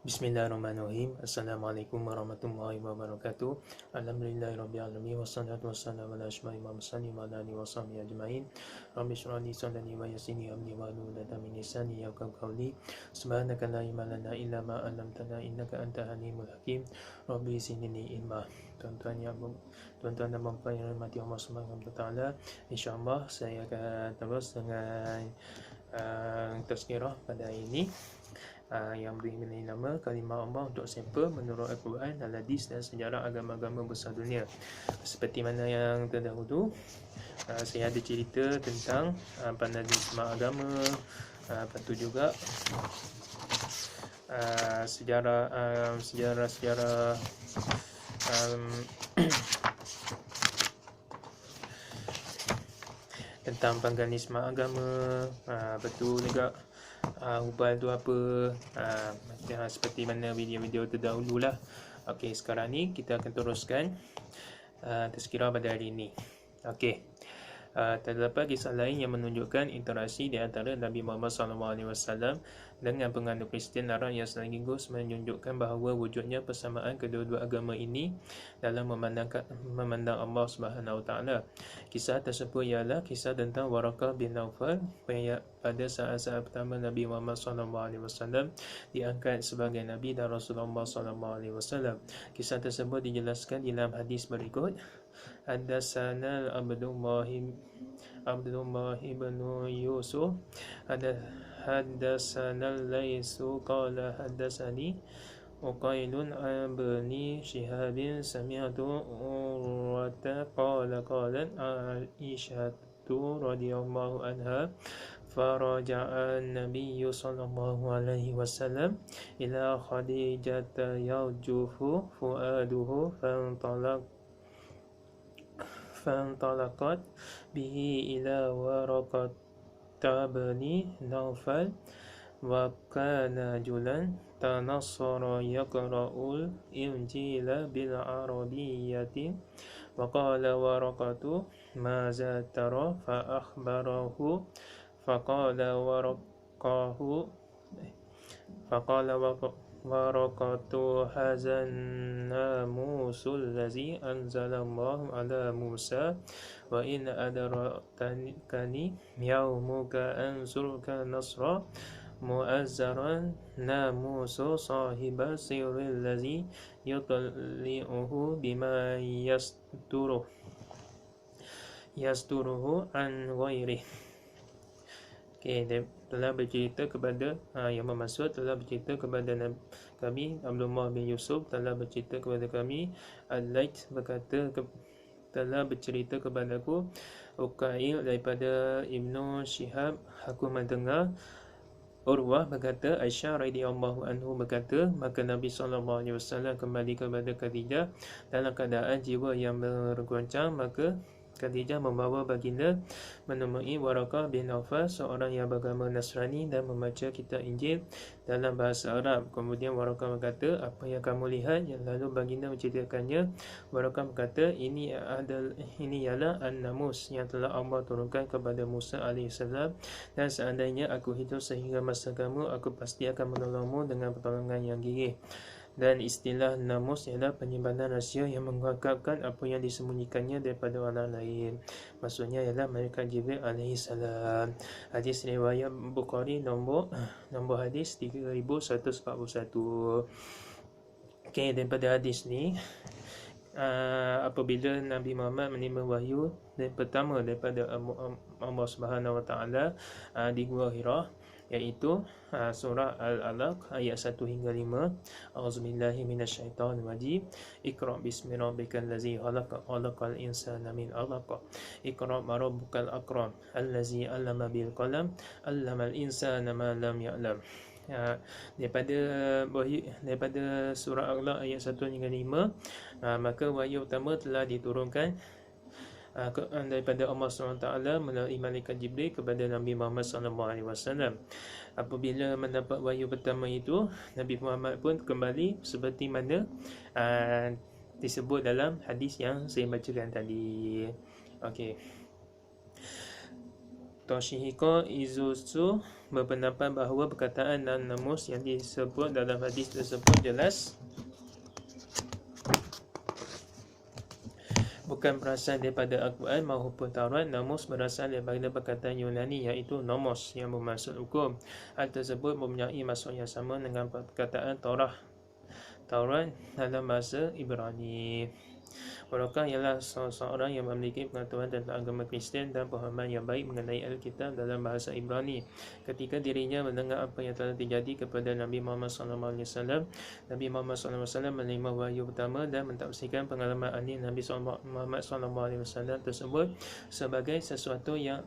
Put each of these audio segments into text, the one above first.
Bismillahirrahmanirrahim. Assalamualaikum warahmatullahi wabarakatuh. Alhamdulillahirabbil alamin wassalatu wassalamu ala asyrafil mursalin wa ala alihi wasahbihi ajmain. Rabbi shrah li sadri wa yassir li amri wahlul 'uqdatam min lisani yafqahu qawli. Subhanaka la ilma lana illa ma 'allamtana innaka antal alimul hakim. Rabbi zidni ilma. Tuan-tuan dan puan-puan yang dirahmati Allah Subhanahu wa taala, insya-Allah saya akan terus dengan tazkirah pada hari ini. Yang beri nama kalimah Allah untuk sampel menurut Al-Quran, Al-Hadis dan sejarah agama-agama besar dunia. Seperti mana yang terdahulu, saya ada cerita tentang panadisma agama, lepas tu juga sejarah tentang paganisme agama, betul juga hubal tu apa, seperti mana video-video terdahulu lah. Okey, sekarang ni kita akan teruskan tazkirah pada hari ini. Okey, terdapat kisah lain yang menunjukkan interaksi di antara Nabi Muhammad SAW dengan penganut Kristian Arab yang sekaligus menunjukkan bahawa wujudnya persamaan kedua-dua agama ini dalam memandang Allah Subhanahu Wa Taala. Kisah tersebut ialah kisah tentang Waraqah bin Naufal pada saat-saat pertama Nabi Muhammad SAW diangkat sebagai Nabi dan Rasulullah SAW. Kisah tersebut dijelaskan dalam hadis berikut. Haddatsana Abdullah bin Yusuf haddatsana Laisu qala haddatsani Uqailun abni Shihabin sami'tu Urwata qala qalat Aisyatu radhiyallahu anha faraja'a an-nabiy sallallahu alaihi wasallam ila Khadijata yarjufu fuaduhu fantalaqat bihi ila Waraqata bin Naufal wa kana julan tanassara yaqra'ul injila bil arabiyyati wa qala Waraqatu maza tara fa akhbarahu faqala Waraqatu hazan namusul ladzi anzalallahu ala Musa wa in adrakani yaumuka ansurka nasra mu'azzaran namusu sahiba sirril ladzi yutalli'uhu bima yasturuhu an ghairihi. Telah bercerita kepada yang bermaksud telah bercerita kepada kami Abdullah bin Yusuf telah bercerita kepada kami Al-Laits berkata telah bercerita kepadaku Uqail daripada Ibnu Shihab aku mendengar Urwah berkata Aisyah radhiyallahu anhu berkata maka Nabi SAW kembali kepada Khadijah dalam keadaan jiwa yang bergoncang. Maka Khadijah membawa baginda menemui Waraqah bin Naufal, seorang yang beragama Nasrani dan membaca kitab Injil dalam bahasa Arab. Kemudian Waraqah berkata, apa yang kamu lihat? Lalu baginda menceritakannya. Waraqah berkata, ini ialah An-Namus yang telah Allah turunkan kepada Musa AS, dan seandainya aku hidup sehingga masa kamu, aku pasti akan menolongmu dengan pertolongan yang gigih. Dan istilah namus ialah penyimpanan rahsia yang mengungkapkan apa yang disembunyikannya daripada orang lain. Maksudnya ialah malaikat Jibril AS. Hadis riwayat Bukhari nombor hadis 3141. Okey, daripada hadis ni apabila Nabi Muhammad menerima wahyu pertama daripada Allah Subhanahu Wa Taala di Gua Hira, iaitu surah Al-Alaq ayat 1 hingga 5. Auzubillahi minasyaitonir rajim. Iqra bismi rabbikal ladzi khalaq, khalaqal insana min 'alaq. Iqra ma rabbukal akram, allazi 'allama bil qalam, 'allamal insana ma lam ya'lam. Daripada surah Al-Alaq ayat 1 hingga 5, maka wahyu utama telah diturunkan daripada Allah SWT melalui malaikat Jibril kepada Nabi Muhammad SAW. Apabila mendapat wahyu pertama itu, Nabi Muhammad pun kembali seperti mana disebut dalam hadis yang saya bacakan tadi. Okey. Toshihiko Izuzu berpendapat bahawa perkataan dan namus yang disebut dalam hadis tersebut jelas bukan berasal daripada Al-Quran maupun Taurat, namus berasal daripada perkataan Yunani iaitu nomos yang bermaksud hukum. Hal tersebut mempunyai maksud yang sama dengan perkataan Taurat dalam bahasa Ibrani. Warakah ialah seorang yang memiliki pengetahuan tentang agama Kristian dan pemahaman yang baik mengenai Alkitab dalam bahasa Ibrani. Ketika dirinya mendengar apa yang telah terjadi kepada Nabi Muhammad SAW, Nabi Muhammad SAW menerima wahyu pertama dan mentafsirkan pengalaman ahli Nabi Muhammad SAW tersebut sebagai sesuatu yang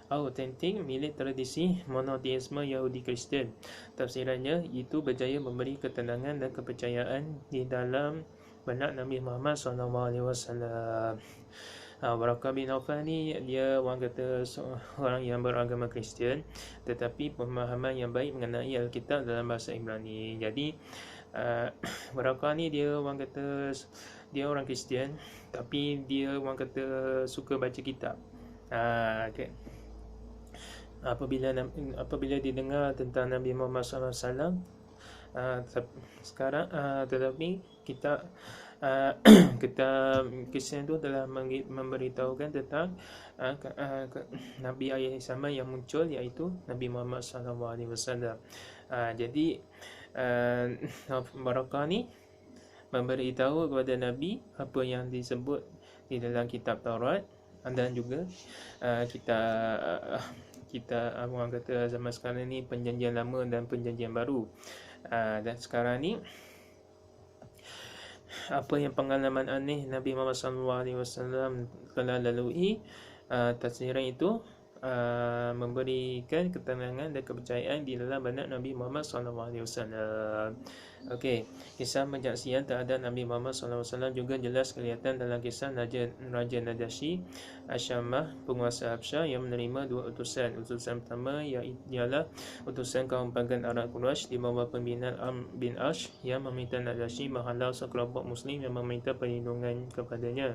autentik milik tradisi monoteisme Yahudi Kristian. Tafsirannya itu berjaya memberi ketenangan dan kepercayaan di dalam benak Nabi Muhammad SAW. Waraqah bin Nawfal ni dia orang kata seorang yang beragama Kristian tetapi pemahaman yang baik mengenai Alkitab dalam bahasa Ibrani. Jadi Waraqah ni dia orang kata dia orang Kristian tapi dia orang kata suka baca kitab. Okay. Apabila didengar tentang Nabi Muhammad SAW, sekarang tetapi kita Kristian itu telah memberitahukan tentang Nabi akhir zaman yang muncul iaitu Nabi Muhammad SAW. Jadi Barakah ni memberitahu kepada Nabi apa yang disebut di dalam kitab Taurat dan juga kita orang kata zaman sekarang ni perjanjian lama dan perjanjian baru. Dan sekarang ni apa yang pengalaman aneh Nabi Muhammad SAW telah lalui, tafsiran itu memberikan ketenangan dan kepercayaan di dalam benak Nabi Muhammad SAW. Okey, kisah penyaksian terhadap Nabi Muhammad SAW juga jelas kelihatan dalam kisah Raja Najasyi Asyamah, penguasa Habsyah yang menerima dua utusan. Utusan pertama ialah utusan kaum pagan Arab Quraisy di bawah pembinaan Amr bin Ash yang meminta Najasyi menghalau sekelompok Muslim yang meminta perlindungan kepadanya.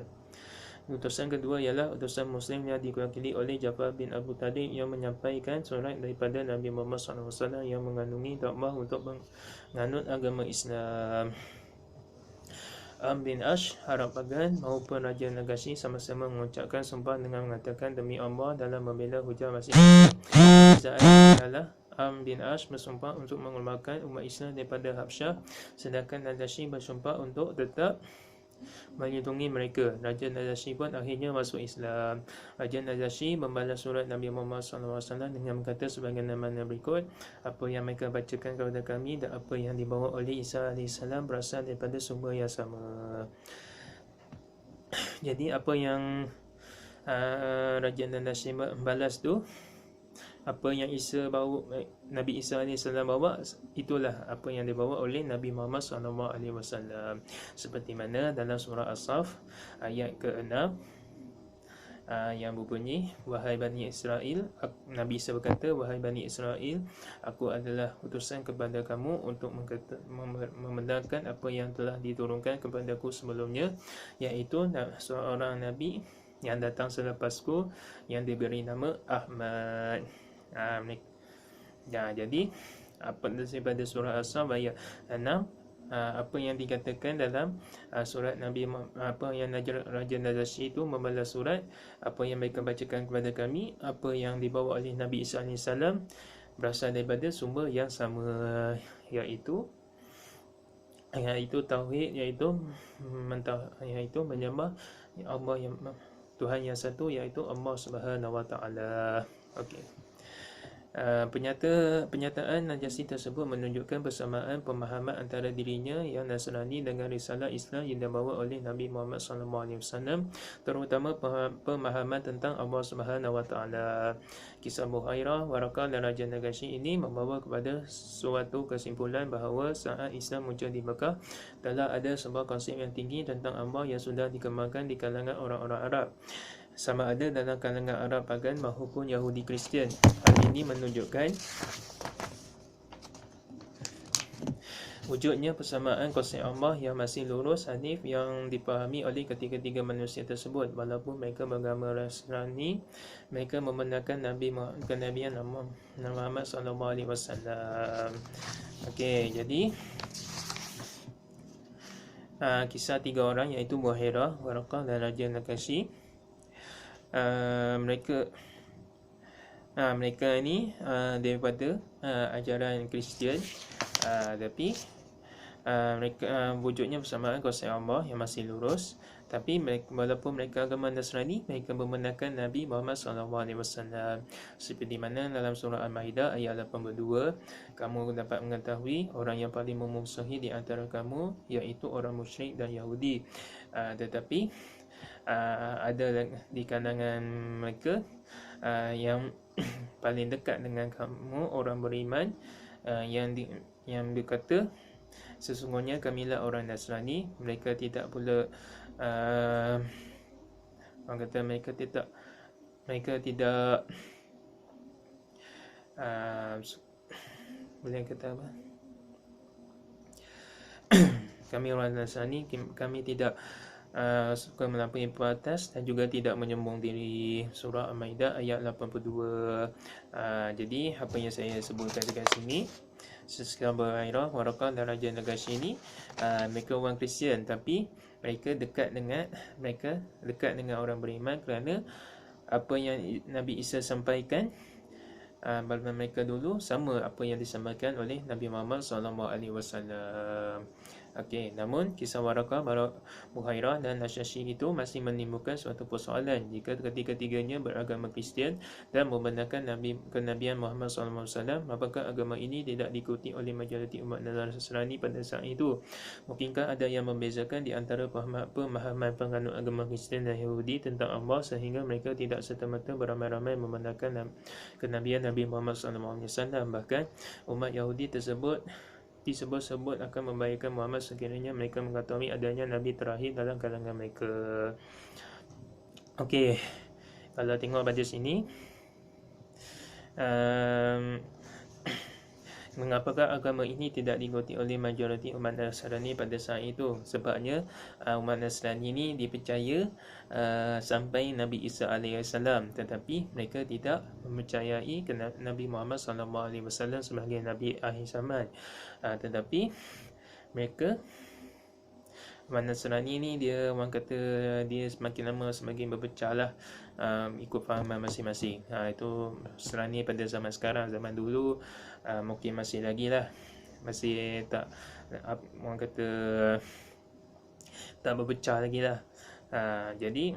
Utusan kedua ialah utusan Muslim yang diwakili oleh Ja'far bin Abu Talib yang menyampaikan surat daripada Nabi Muhammad SAW yang mengandungi dakwah untuk menganut agama Islam. Amr bin Ash, Arab pagan maupun Raja Najasyi sama-sama mengucapkan sumpah dengan mengatakan demi Allah dalam membela hujah masing-masing. Zaid ialah Amr bin Ash bersumpah untuk mengeluarkan umat Islam daripada Habsyah, sedangkan Najasyi bersumpah untuk tetap melindungi mereka. Raja Najasyi pun akhirnya masuk Islam. Raja Najasyi membalas surat Nabi Muhammad SAW dengan berkata sebagaimana berikut: apa yang mereka bacakan kepada kami dan apa yang dibawa oleh Isa AS berasal daripada sumber yang sama. Jadi apa yang Raja Najasyi balas tu, apa yang Nabi Isa AS bawa, itulah apa yang dibawa oleh Nabi Muhammad SAW. Seperti mana dalam surah As-Saff ayat ke-6 yang berbunyi, wahai Bani Israel, Nabi Isa berkata, wahai Bani Israel, aku adalah utusan kepada kamu untuk membenarkan apa yang telah diturunkan kepadaku sebelumnya, iaitu seorang Nabi yang datang selepasku yang diberi nama Ahmad. Jadi apa daripada surah As-Saff ayat 6, apa yang dikatakan dalam surat Nabi, apa yang Raja Najasyi itu membalas surat, apa yang mereka bacakan kepada kami, apa yang dibawa oleh Nabi Isa AS berasal daripada sumber yang sama, iaitu tauhid, iaitu menyembah Allah yang Tuhan yang satu, iaitu Allah Subhanahu Wa Taala. Okey. Penyataan Najasyi tersebut menunjukkan persamaan pemahaman antara dirinya yang Nasrani dengan risalah Islam yang dibawa oleh Nabi Muhammad SAW, terutama pemahaman tentang Allah Subhanahu Wa Taala. Kisah Buhairah, Waraqah dan Raja Najasyi ini membawa kepada suatu kesimpulan bahawa saat Islam muncul di Mekah, telah ada sebuah konsep yang tinggi tentang Allah yang sudah dikembangkan di kalangan orang-orang Arab, sama ada dalam kalangan Arab pagan maupun Yahudi Kristian. Hal ini menunjukkan Wujudnya persamaan konsep Allah yang masih lurus hanif yang dipahami oleh ketiga-tiga manusia tersebut. Walaupun mereka beragama Nasrani, mereka membenarkan kenabian Nabi Muhammad SAW. Okey, jadi kisah tiga orang iaitu Buhairah, Waraqah dan Raja Nakashi. Mereka ni daripada ajaran Kristian, tapi mereka wujudnya bersamaan konsep Allah yang masih lurus. Tapi walaupun mereka agama Nasrani, mereka membenarkan Nabi Muhammad SAW. Seperti mana dalam surah Al-Ma'idah ayat 82, kamu dapat mengetahui orang yang paling memusuhi di antara kamu iaitu orang musyrik dan Yahudi. Tetapi ada di kalangan mereka yang paling dekat dengan kamu orang beriman, yang berkata sesungguhnya kamilah orang Nasrani. Mereka tidak pula orang kata mereka tidak boleh kata apa, kami orang Nasrani, kami tidak suka melampaui batas dan juga tidak menyombong diri. Surah Al-Maidah ayat 82. Jadi apa yang saya sebutkan dekat sini, sesekali Buhairah, Waraqah dan Raja Nakashi ini mereka orang Kristian, tapi mereka dekat dengan orang beriman kerana apa yang Nabi Isa sampaikan pada mereka dulu sama apa yang disampaikan oleh Nabi Muhammad SAW. Okey, namun kisah Waraqah, Buhairah dan Nasyashi itu masih menimbulkan suatu persoalan. Jika ketiga-tiganya beragama Kristian dan membenarkan kenabian Muhammad SAW, apakah agama ini tidak diikuti oleh majoriti umat Nasrani pada saat itu? Mungkinkah ada yang membezakan di antara pemahaman penganut agama Kristian dan Yahudi tentang Allah sehingga mereka tidak serta-merta beramai-ramai membenarkan kenabian Nabi Muhammad SAW? Bahkan umat Yahudi disebut-sebut akan membahayakan Muhammad sekiranya mereka mengetahui adanya Nabi terakhir dalam kalangan mereka. Okey, kalau tengok pada sini, mengapakah agama ini tidak diikuti oleh majoriti umat Nasrani pada saat itu? Sebabnya umat Nasrani ini dipercaya sampai Nabi Isa AS, tetapi mereka tidak mempercayai Nabi Muhammad SAW sebagai Nabi akhir zaman. Tetapi mereka umat Nasrani ni dia orang kata dia semakin lama semakin berpecah lah, ikut fahaman masing-masing. Itu Nasrani pada zaman sekarang. Zaman dulu mungkin masih lagi lah, masih tak orang kata tak berpecah lagi lah. Jadi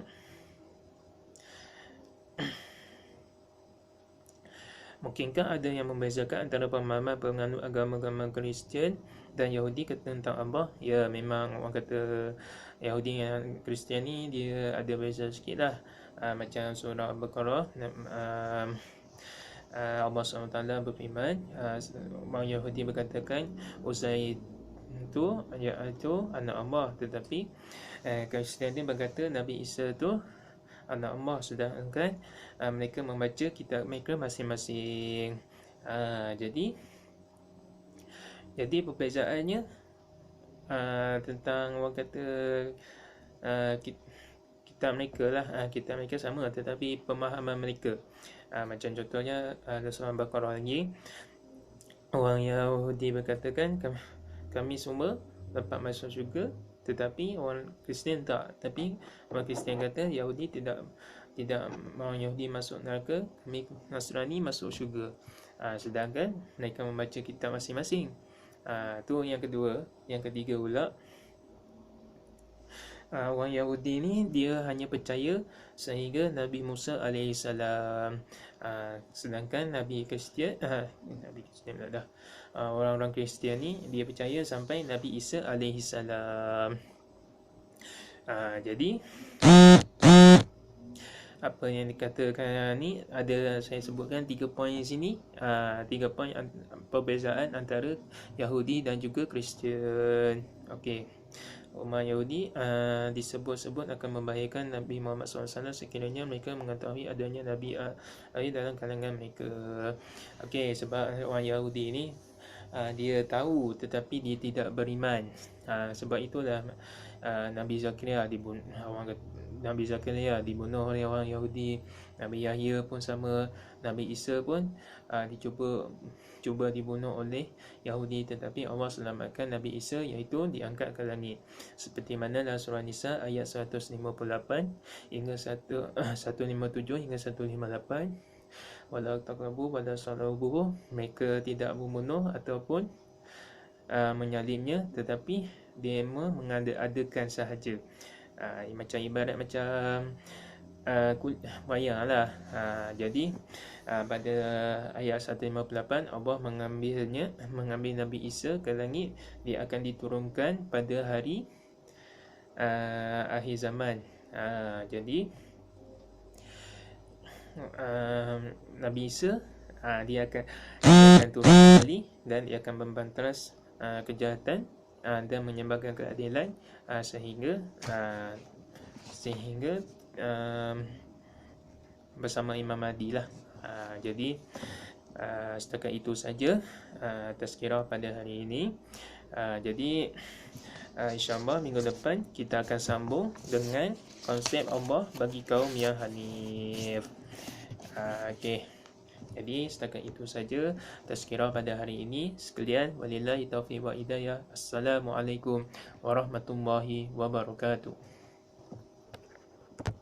mungkinkah ada yang membezakan antara pemahaman penganut agama-agama Kristian dan Yahudi tentang Allah? Ya, memang orang kata Yahudi dan Kristian ni dia ada beza sikit lah. Macam surah Al-Baqarah, Allah SWT berfirman, orang Yahudi berkatakan Uzair itu anak Allah, tetapi Kristian dia berkata Nabi Isa tu anak Allah, sedangkan mereka membaca kitab mereka masing-masing. Jadi perbezaannya tentang orang kata kitab mereka lah, kitab mereka sama tetapi pemahaman mereka. Macam contohnya surah Al-Baqarah lagi, orang Yahudi berkatakan kami semua dapat masuk syurga, tetapi orang Kristian tak. Tapi orang Kristian kata Yahudi tidak orang Yahudi masuk neraka, kami Nasrani masuk syurga. Sedangkan mereka membaca kitab masing-masing. Tu yang kedua. Yang ketiga pula, orang Yahudi ni dia hanya percaya sehingga Nabi Musa AS. Sedangkan Nabi Kristian orang-orang Kristian ni dia percaya sampai Nabi Isa AS. Jadi apa yang dikatakan ni, ada saya sebutkan 3 poin di sini, 3 poin perbezaan antara Yahudi dan juga Kristian. Okey, umat Yahudi disebut-sebut akan membahayakan Nabi Muhammad SAW sekiranya mereka mengetahui adanya Nabi dalam kalangan mereka. Okey, sebab orang Yahudi ni dia tahu tetapi dia tidak beriman. Sebab itulah Nabi Zakaria dibunuh. Nabi Zakaria dibunuh oleh orang Yahudi. Nabi Yahya pun sama. Nabi Isa pun cuba dibunuh oleh Yahudi, tetapi Allah selamatkan Nabi Isa, iaitu diangkat ke langit. Seperti mana dalam surah Nisa ayat 158 hingga 157 hingga 158. Wala taqrabu wala salabuhu, mereka tidak membunuh ataupun menyalibnya, tetapi dia mengada-adakan sahaja. Macam ibarat macam wayang lah. Jadi pada ayat 158 Allah mengambil Nabi Isa ke langit. Dia akan diturunkan pada hari akhir zaman. Jadi Nabi Isa dia akan turun kembali, dan dia akan membantas kejahatan dan menyebarkan keadilan sehingga bersama Imam Mahdi lah. Jadi setakat itu saja tazkirah pada hari ini. Jadi insyaAllah minggu depan kita akan sambung dengan konsep Allah bagi kaum yang hanif. Okey. Jadi setakat itu saja tazkirah pada hari ini sekalian. Walillahi taufiq wa hidayah. Assalamualaikum warahmatullahi wabarakatuh.